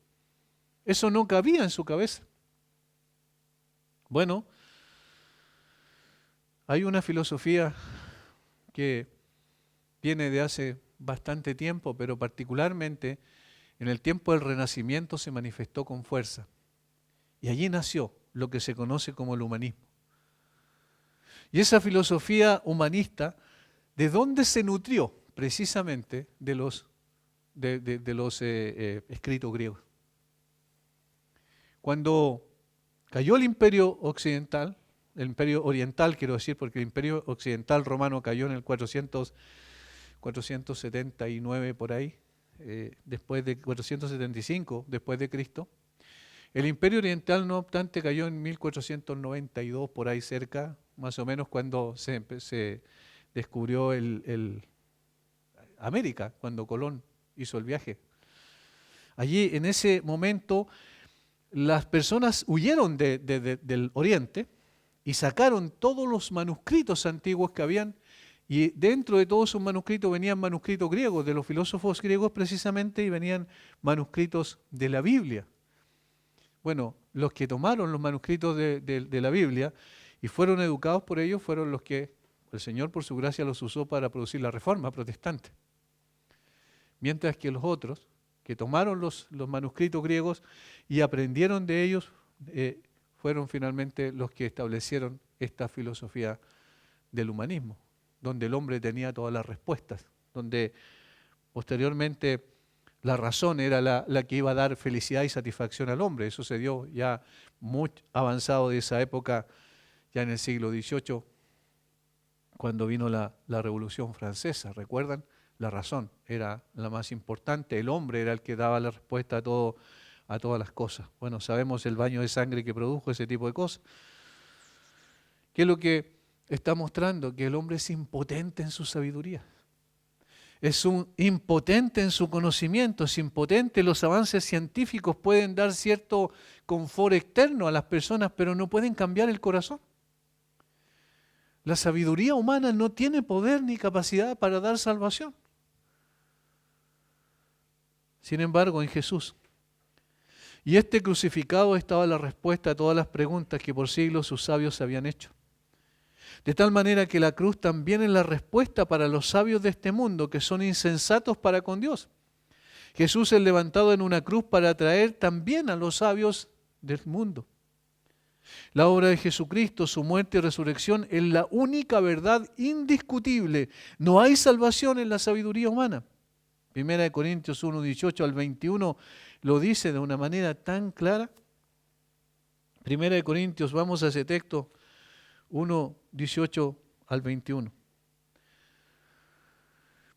Eso no cabía en su cabeza. Bueno, hay una filosofía que viene de hace bastante tiempo, pero particularmente en el tiempo del Renacimiento se manifestó con fuerza. Y allí nació lo que se conoce como el humanismo. Y esa filosofía humanista, ¿de dónde se nutrió? Precisamente de los escritos griegos. Cuando cayó el imperio occidental, el imperio oriental quiero decir, porque el imperio occidental romano cayó en el 479 por ahí, después de 475 después de Cristo. El imperio oriental, no obstante, cayó en 1492 por ahí cerca, más o menos cuando se descubrió América, cuando Colón hizo el viaje. Allí, en ese momento, las personas huyeron del oriente y sacaron todos los manuscritos antiguos que habían, y dentro de todos esos manuscritos venían manuscritos griegos, de los filósofos griegos precisamente, y venían manuscritos de la Biblia. Bueno, los que tomaron los manuscritos de la Biblia y fueron educados por ellos fueron los que el Señor por su gracia los usó para producir la Reforma protestante. Mientras que los otros, que tomaron los manuscritos griegos y aprendieron de ellos, fueron finalmente los que establecieron esta filosofía del humanismo, donde el hombre tenía todas las respuestas, donde posteriormente la razón era la que iba a dar felicidad y satisfacción al hombre. Eso se dio ya muy avanzado de esa época, ya en el siglo XVIII, cuando vino la Revolución Francesa. ¿Recuerdan? La razón era la más importante, el hombre era el que daba la respuesta a todas las cosas. Bueno, sabemos el baño de sangre que produjo ese tipo de cosas. ¿Qué es lo que está mostrando? Que el hombre es impotente en su sabiduría. Es impotente en su conocimiento, es impotente. Los avances científicos pueden dar cierto confort externo a las personas, pero no pueden cambiar el corazón. La sabiduría humana no tiene poder ni capacidad para dar salvación. Sin embargo, en Jesús y este crucificado estaba la respuesta a todas las preguntas que por siglos sus sabios se habían hecho. De tal manera que la cruz también es la respuesta para los sabios de este mundo, que son insensatos para con Dios. Jesús es levantado en una cruz para atraer también a los sabios del mundo. La obra de Jesucristo, su muerte y resurrección, es la única verdad indiscutible. No hay salvación en la sabiduría humana. 1 Corintios 1, 18 al 21 lo dice de una manera tan clara. 1 Corintios, vamos a ese texto, 1, 18 al 21.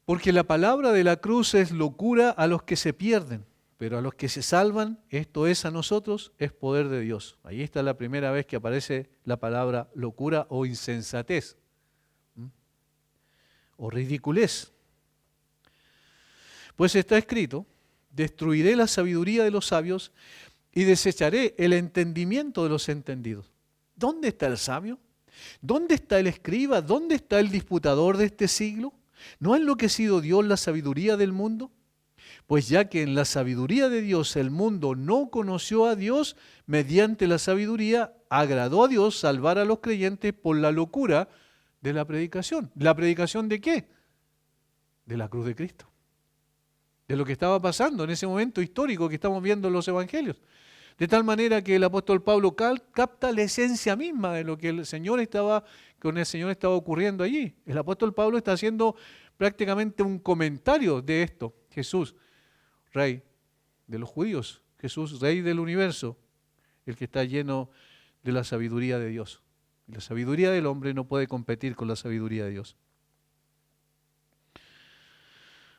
Porque la palabra de la cruz es locura a los que se pierden, pero a los que se salvan, esto es a nosotros, es poder de Dios. Ahí está la primera vez que aparece la palabra locura o insensatez, o ridiculez. Pues está escrito, destruiré la sabiduría de los sabios y desecharé el entendimiento de los entendidos. ¿Dónde está el sabio? ¿Dónde está el escriba? ¿Dónde está el disputador de este siglo? ¿No ha enloquecido Dios la sabiduría del mundo? Pues ya que en la sabiduría de Dios el mundo no conoció a Dios, mediante la sabiduría agradó a Dios salvar a los creyentes por la locura de la predicación. ¿La predicación de qué? De la cruz de Cristo. De lo que estaba pasando en ese momento histórico que estamos viendo en los evangelios. De tal manera que el apóstol Pablo capta la esencia misma de lo que con el Señor estaba ocurriendo allí. El apóstol Pablo está haciendo prácticamente un comentario de esto. Jesús, Rey de los judíos, Jesús, Rey del universo, el que está lleno de la sabiduría de Dios. La sabiduría del hombre no puede competir con la sabiduría de Dios.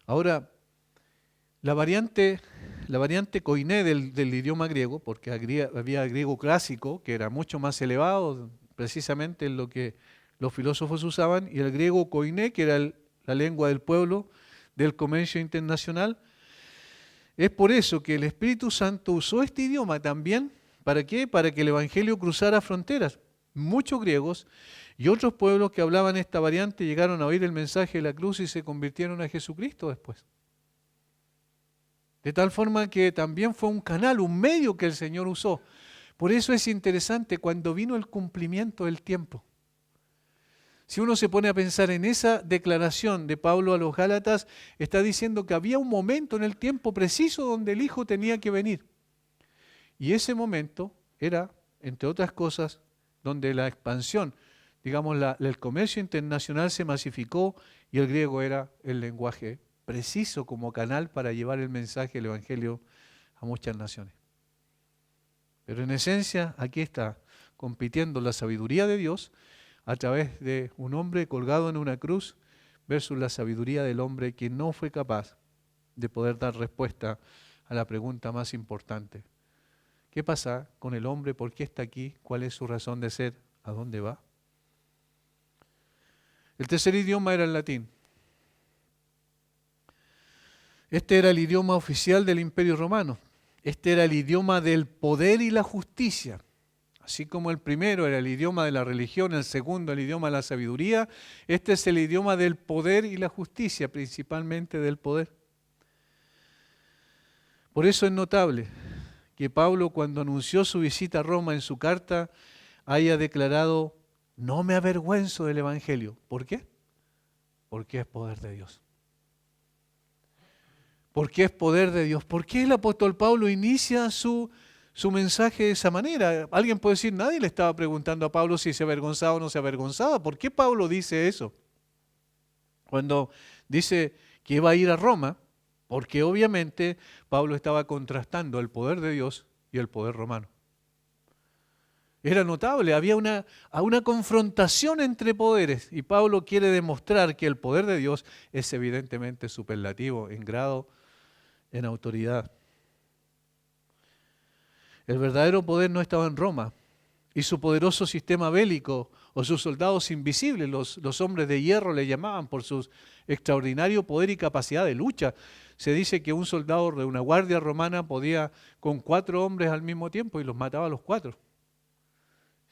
Ahora, la variante koiné del idioma griego, porque había griego clásico, que era mucho más elevado, precisamente en lo que los filósofos usaban, y el griego koiné, que era la lengua del pueblo, del comercio internacional, Es por eso que el Espíritu Santo usó este idioma también. ¿Para qué? Para que el Evangelio cruzara fronteras. Muchos griegos y otros pueblos que hablaban esta variante llegaron a oír el mensaje de la cruz y se convirtieron a Jesucristo después. De tal forma que también fue un canal, un medio que el Señor usó. Por eso es interesante cuando vino el cumplimiento del tiempo. Si uno se pone a pensar en esa declaración de Pablo a los Gálatas, está diciendo que había un momento en el tiempo preciso donde el Hijo tenía que venir. Y ese momento era, entre otras cosas, donde la expansión, digamos, el comercio internacional se masificó y el griego era el lenguaje preciso como canal para llevar el mensaje del Evangelio a muchas naciones. Pero en esencia, aquí está compitiendo la sabiduría de Dios a través de un hombre colgado en una cruz versus la sabiduría del hombre que no fue capaz de poder dar respuesta a la pregunta más importante. ¿Qué pasa con el hombre? ¿Por qué está aquí? ¿Cuál es su razón de ser? ¿A dónde va? El tercer idioma era el latín. Este era el idioma oficial del Imperio Romano. Este era el idioma del poder y la justicia. Así como el primero era el idioma de la religión, el segundo el idioma de la sabiduría, este es el idioma del poder y la justicia, principalmente del poder. Por eso es notable que Pablo, cuando anunció su visita a Roma en su carta, haya declarado: no me avergüenzo del Evangelio. ¿Por qué? Porque es poder de Dios. Porque es poder de Dios. ¿Por qué el apóstol Pablo inicia su mensaje de esa manera? Alguien puede decir, nadie le estaba preguntando a Pablo si se avergonzaba o no se avergonzaba. ¿Por qué Pablo dice eso? Cuando dice que iba a ir a Roma, porque obviamente Pablo estaba contrastando el poder de Dios y el poder romano. Era notable, había una confrontación entre poderes y Pablo quiere demostrar que el poder de Dios es evidentemente superlativo en grado, en autoridad. El verdadero poder no estaba en Roma y su poderoso sistema bélico o sus soldados invisibles, los hombres de hierro le llamaban por su extraordinario poder y capacidad de lucha. Se dice que un soldado de una guardia romana podía con 4 hombres al mismo tiempo y los mataba a los 4.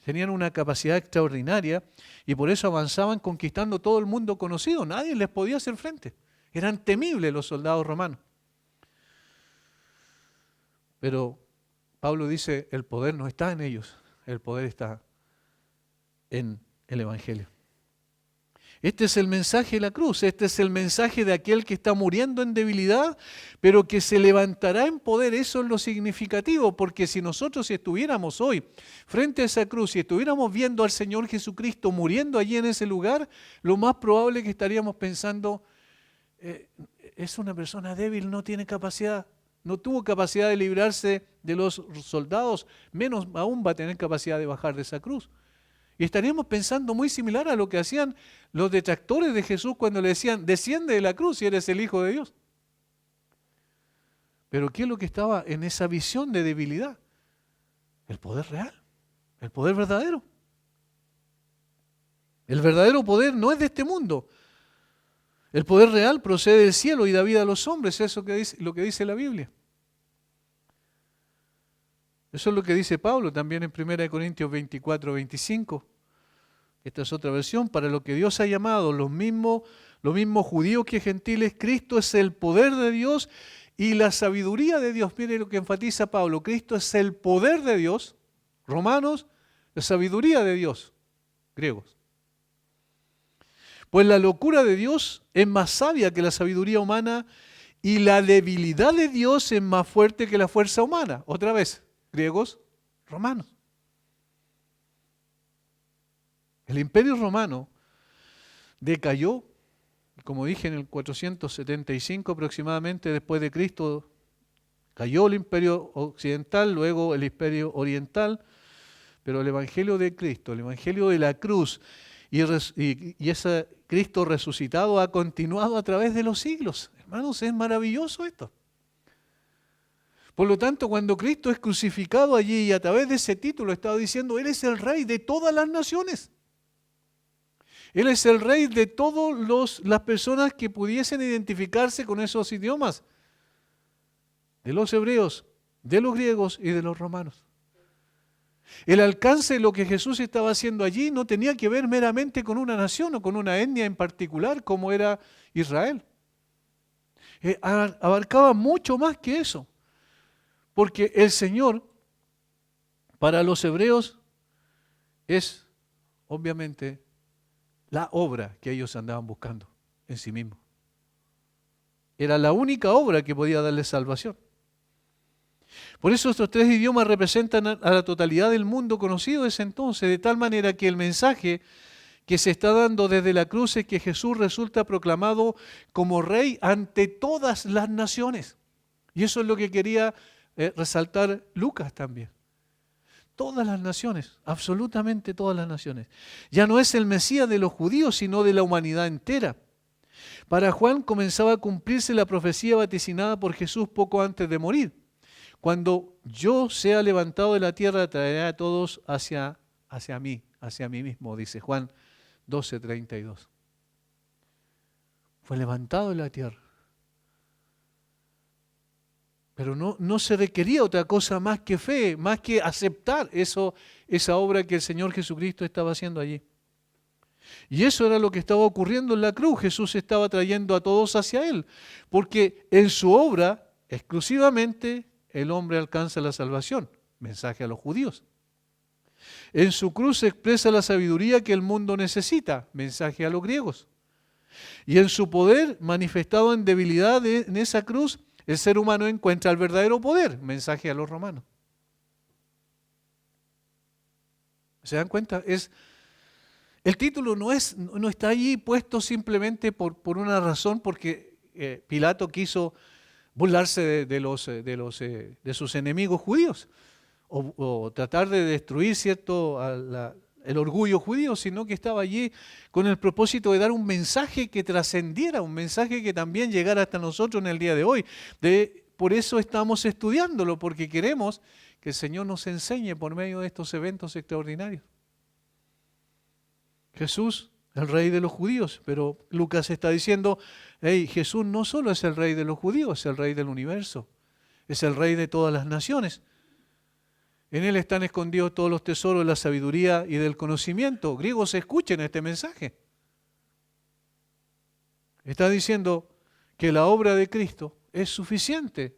Tenían una capacidad extraordinaria y por eso avanzaban conquistando todo el mundo conocido. Nadie les podía hacer frente. Eran temibles los soldados romanos. Pero Pablo dice, el poder no está en ellos, el poder está en el Evangelio. Este es el mensaje de la cruz, este es el mensaje de aquel que está muriendo en debilidad, pero que se levantará en poder. Eso es lo significativo, porque si nosotros estuviéramos hoy frente a esa cruz y estuviéramos viendo al Señor Jesucristo muriendo allí en ese lugar, lo más probable es que estaríamos pensando, es una persona débil, no tiene capacidad, no tuvo capacidad de librarse de los soldados, menos aún va a tener capacidad de bajar de esa cruz. Y estaríamos pensando muy similar a lo que hacían los detractores de Jesús cuando le decían, desciende de la cruz si eres el Hijo de Dios. Pero ¿qué es lo que estaba en esa visión de debilidad? El poder real, el poder verdadero. El verdadero poder no es de este mundo. El poder real procede del cielo y da vida a los hombres, eso es lo que dice la Biblia. Eso es lo que dice Pablo también en 1 Corintios 24, 25. Esta es otra versión. Para lo que Dios ha llamado, los mismos judíos que gentiles, Cristo es el poder de Dios y la sabiduría de Dios. Mire lo que enfatiza Pablo. Cristo es el poder de Dios. Romanos, la sabiduría de Dios. Griegos. Pues la locura de Dios es más sabia que la sabiduría humana y la debilidad de Dios es más fuerte que la fuerza humana. Otra vez. Griegos, romanos. El imperio romano decayó, como dije, en el 475 aproximadamente después de Cristo, cayó el imperio occidental, luego el imperio oriental, pero el evangelio de Cristo, el evangelio de la cruz y ese Cristo resucitado ha continuado a través de los siglos. Hermanos, es maravilloso esto. Por lo tanto, cuando Cristo es crucificado allí y a través de ese título estaba diciendo, Él es el Rey de todas las naciones. Él es el Rey de todas las personas que pudiesen identificarse con esos idiomas. de los hebreos, de los griegos y de los romanos. El alcance de lo que Jesús estaba haciendo allí no tenía que ver meramente con una nación o con una etnia en particular como era Israel. Abarcaba mucho más que eso, porque el Señor para los hebreos es obviamente la obra que ellos andaban buscando en sí mismos. Era la única obra que podía darles salvación. Por eso estos tres idiomas representan a la totalidad del mundo conocido desde entonces, de tal manera que el mensaje que se está dando desde la cruz es que Jesús resulta proclamado como Rey ante todas las naciones. Y eso es lo que quería resaltar Lucas también. Todas las naciones, absolutamente todas las naciones. Ya no es el Mesías de los judíos, sino de la humanidad entera. Para Juan comenzaba a cumplirse la profecía vaticinada por Jesús poco antes de morir. Cuando yo sea levantado de la tierra, traeré a todos hacia mí mismo, dice Juan 12:32. Fue levantado de la tierra. Pero no se requería otra cosa más que fe, más que aceptar esa obra que el Señor Jesucristo estaba haciendo allí. Y eso era lo que estaba ocurriendo en la cruz. Jesús estaba trayendo a todos hacia Él, porque en su obra exclusivamente el hombre alcanza la salvación, mensaje a los judíos. En su cruz se expresa la sabiduría que el mundo necesita, mensaje a los griegos. Y en su poder manifestado en debilidad en esa cruz, el ser humano encuentra el verdadero poder, mensaje a los romanos. ¿Se dan cuenta? El título no está allí puesto simplemente por una razón, porque Pilato quiso burlarse de sus enemigos judíos o tratar de destruir, ¿cierto?, el orgullo judío, sino que estaba allí con el propósito de dar un mensaje que trascendiera, un mensaje que también llegara hasta nosotros en el día de hoy. Por eso estamos estudiándolo, porque queremos que el Señor nos enseñe por medio de estos eventos extraordinarios. Jesús, el Rey de los judíos, pero Lucas está diciendo, hey, Jesús no solo es el Rey de los judíos, es el Rey del universo, es el Rey de todas las naciones. En Él están escondidos todos los tesoros de la sabiduría y del conocimiento. Griegos, escuchen este mensaje. Está diciendo que la obra de Cristo es suficiente.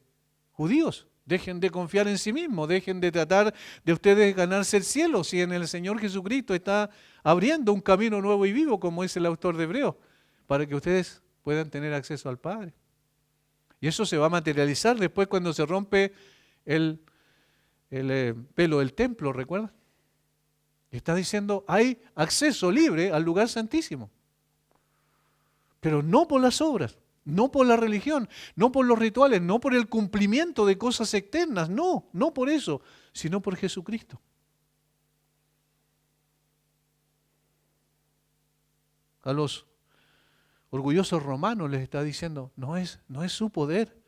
Judíos, dejen de confiar en sí mismos, dejen de tratar de ustedes ganarse el cielo, si en el Señor Jesucristo está abriendo un camino nuevo y vivo, como dice el autor de Hebreos, para que ustedes puedan tener acceso al Padre. Y eso se va a materializar después cuando se rompe el velo del templo, ¿recuerdan? Está diciendo, hay acceso libre al lugar santísimo. Pero no por las obras, no por la religión, no por los rituales, no por el cumplimiento de cosas externas, no por eso, sino por Jesucristo. A los orgullosos romanos les está diciendo, no es su poder.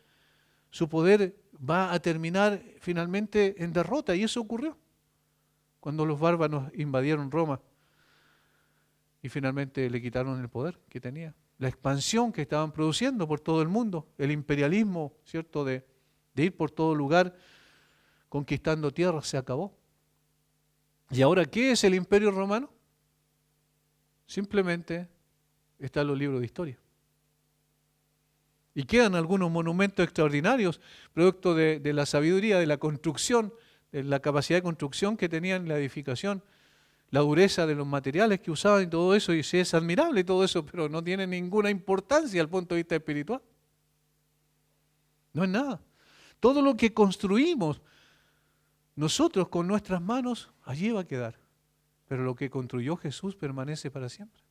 Su poder va a terminar finalmente en derrota, y eso ocurrió cuando los bárbaros invadieron Roma y finalmente le quitaron el poder que tenía. La expansión que estaban produciendo por todo el mundo, el imperialismo, ¿cierto?, de ir por todo lugar conquistando tierras, se acabó. ¿Y ahora qué es el Imperio Romano? Simplemente está en los libros de historia. Y quedan algunos monumentos extraordinarios, producto de la sabiduría, de la construcción, de la capacidad de construcción que tenían, la edificación, la dureza de los materiales que usaban y todo eso, y sí es admirable todo eso, pero no tiene ninguna importancia al punto de vista espiritual. No es nada. Todo lo que construimos nosotros con nuestras manos, allí va a quedar. Pero lo que construyó Jesús permanece para siempre.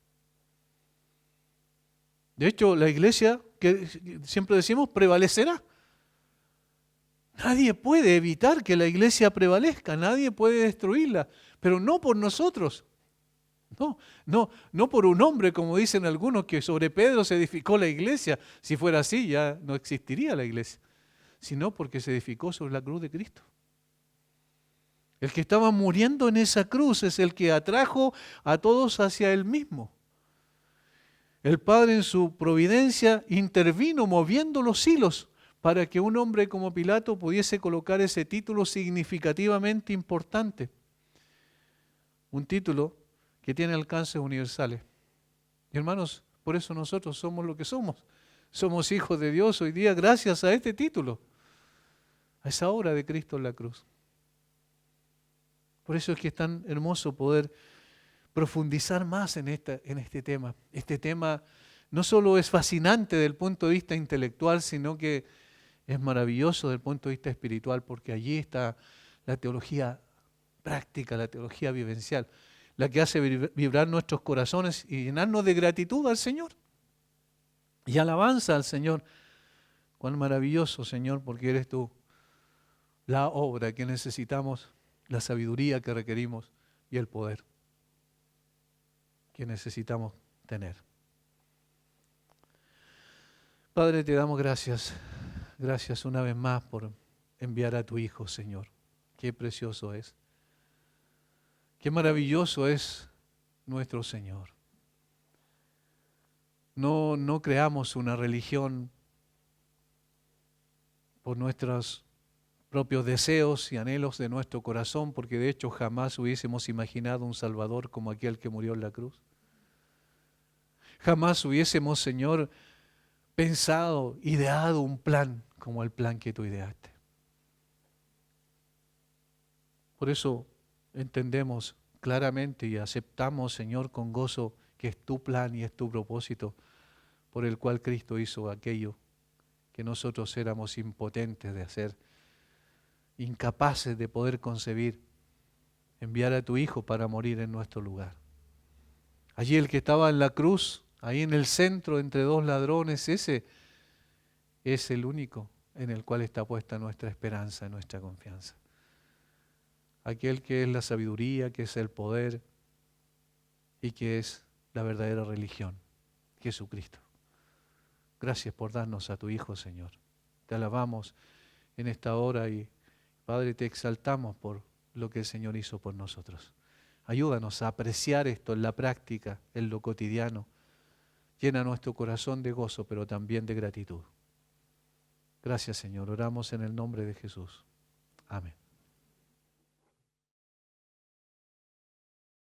De hecho, la iglesia, que siempre decimos, prevalecerá. Nadie puede evitar que la iglesia prevalezca, nadie puede destruirla, pero no por nosotros. No por un hombre, como dicen algunos, que sobre Pedro se edificó la iglesia. Si fuera así, ya no existiría la iglesia, sino porque se edificó sobre la cruz de Cristo. El que estaba muriendo en esa cruz es el que atrajo a todos hacia Él mismo. El Padre en su providencia intervino moviendo los hilos para que un hombre como Pilato pudiese colocar ese título significativamente importante. Un título que tiene alcances universales. Y hermanos, por eso nosotros somos lo que somos. Somos hijos de Dios hoy día gracias a este título, a esa obra de Cristo en la cruz. Por eso es que es tan hermoso poder profundizar más en este tema. Este tema no solo es fascinante desde el punto de vista intelectual, sino que es maravilloso desde el punto de vista espiritual, porque allí está la teología práctica, la teología vivencial, la que hace vibrar nuestros corazones y llenarnos de gratitud al Señor y alabanza al Señor. Cuán maravilloso, Señor, porque eres tú la obra que necesitamos, la sabiduría que requerimos y el poder que necesitamos tener. Padre, te damos gracias. Gracias una vez más por enviar a tu Hijo, Señor. Qué precioso es. Qué maravilloso es nuestro Señor. No creamos una religión por nuestros propios deseos y anhelos de nuestro corazón, porque de hecho jamás hubiésemos imaginado un Salvador como aquel que murió en la cruz. Jamás hubiésemos, Señor, pensado, ideado un plan como el plan que tú ideaste. Por eso entendemos claramente y aceptamos, Señor, con gozo que es tu plan y es tu propósito por el cual Cristo hizo aquello que nosotros éramos impotentes de hacer, incapaces de poder concebir, enviar a tu Hijo para morir en nuestro lugar. Allí el que estaba en la cruz, ahí en el centro entre dos ladrones, ese es el único en el cual está puesta nuestra esperanza, nuestra confianza. Aquel que es la sabiduría, que es el poder y que es la verdadera religión, Jesucristo. Gracias por darnos a tu Hijo, Señor. Te alabamos en esta hora y, Padre, te exaltamos por lo que el Señor hizo por nosotros. Ayúdanos a apreciar esto en la práctica, en lo cotidiano. Llena nuestro corazón de gozo, pero también de gratitud. Gracias, Señor. Oramos en el nombre de Jesús. Amén.